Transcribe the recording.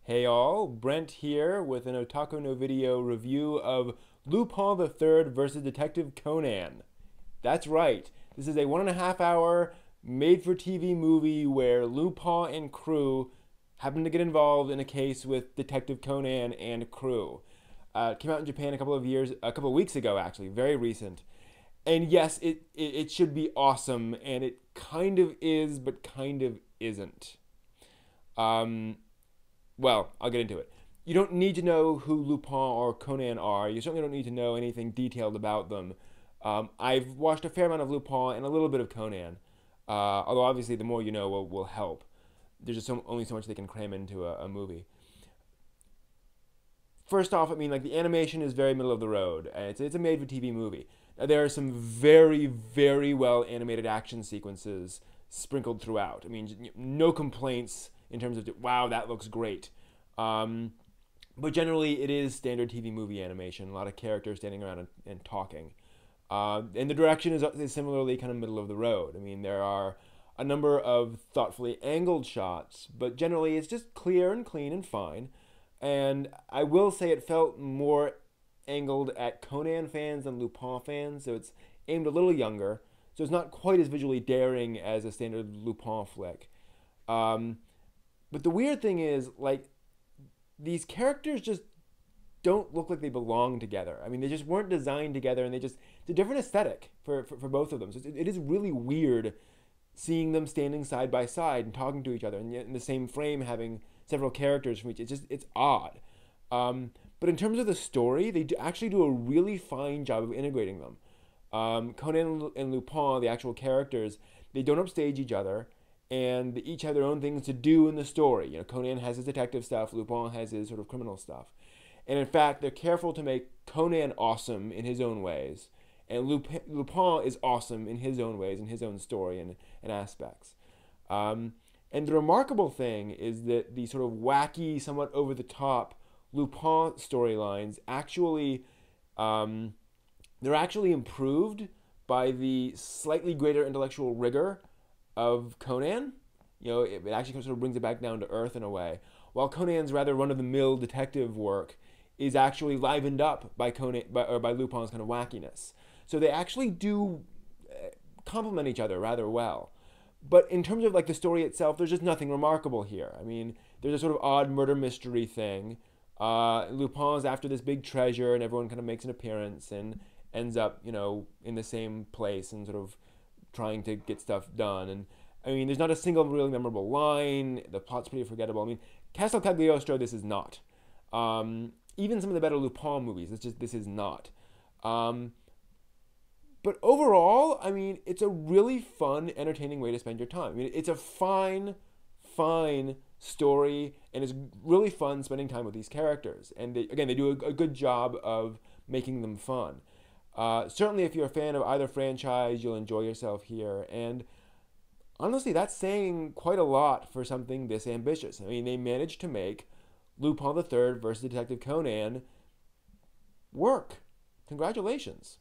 Hey all, Brent here with an Otaku no video review of Lupin III versus Detective Conan. That's right, this is a 1.5 hour made-for-TV movie where Lupin and crew happen to get involved in a case with Detective Conan and crew. It came out in Japan a couple of weeks ago actually, very recent. And yes, it should be awesome, and it kind of is, but kind of isn't. Um, well, I'll get into it. You don't need to know who Lupin or Conan are. You certainly don't need to know anything detailed about them. I've watched a fair amount of Lupin and a little bit of Conan. Although obviously the more you know will help. There's just only so much they can cram into a movie. First off, I mean, like, the animation is very middle of the road. It's a made-for-TV movie. Now, there are some very, very well animated action sequences sprinkled throughout. I mean, no complaints in terms of, wow, that looks great. But generally, it is standard TV movie animation. A lot of characters standing around and talking. And the direction is similarly kind of middle of the road. I mean, there are a number of thoughtfully angled shots, but generally it's just clear and clean and fine. And I will say it felt more angled at Conan fans than Lupin fans, so it's aimed a little younger, so it's not quite as visually daring as a standard Lupin flick. But the weird thing is, like, these characters just don't look like they belong together. I mean, they just weren't designed together, and it's a different aesthetic for both of them. So it is really weird seeing them standing side by side and talking to each other, and yet in the same frame having several characters from each. It's odd. But in terms of the story, they actually do a really fine job of integrating them. Conan and Lupin, the actual characters, they don't upstage each other, and they each have their own things to do in the story. You know, Conan has his detective stuff, Lupin has his sort of criminal stuff. And in fact, they're careful to make Conan awesome in his own ways, and Lupin is awesome in his own ways, in his own story and aspects. And the remarkable thing is that the sort of wacky, somewhat over-the-top Lupin storylines actually, they're actually improved by the slightly greater intellectual rigor of Conan. You know, it actually sort of brings it back down to earth in a way. While Conan's rather run-of-the-mill detective work is actually livened up by Lupin's kind of wackiness. So they actually do complement each other rather well. But in terms of, like, the story itself, there's just nothing remarkable here. I mean, there's a sort of odd murder mystery thing. Lupin's after this big treasure, and everyone kind of makes an appearance and ends up, you know, in the same place and sort of trying to get stuff done. And I mean, there's not a single really memorable line. The plot's pretty forgettable. I mean, Castle Cagliostro, this is not. Even some of the better Lupin movies, this is not. But overall, I mean, it's a really fun, entertaining way to spend your time. I mean, it's a fine story, and it's really fun spending time with these characters. And they do a good job of making them fun. Certainly, if you're a fan of either franchise, you'll enjoy yourself here. And honestly, that's saying quite a lot for something this ambitious. I mean, they managed to make Lupin III versus Detective Conan work. Congratulations.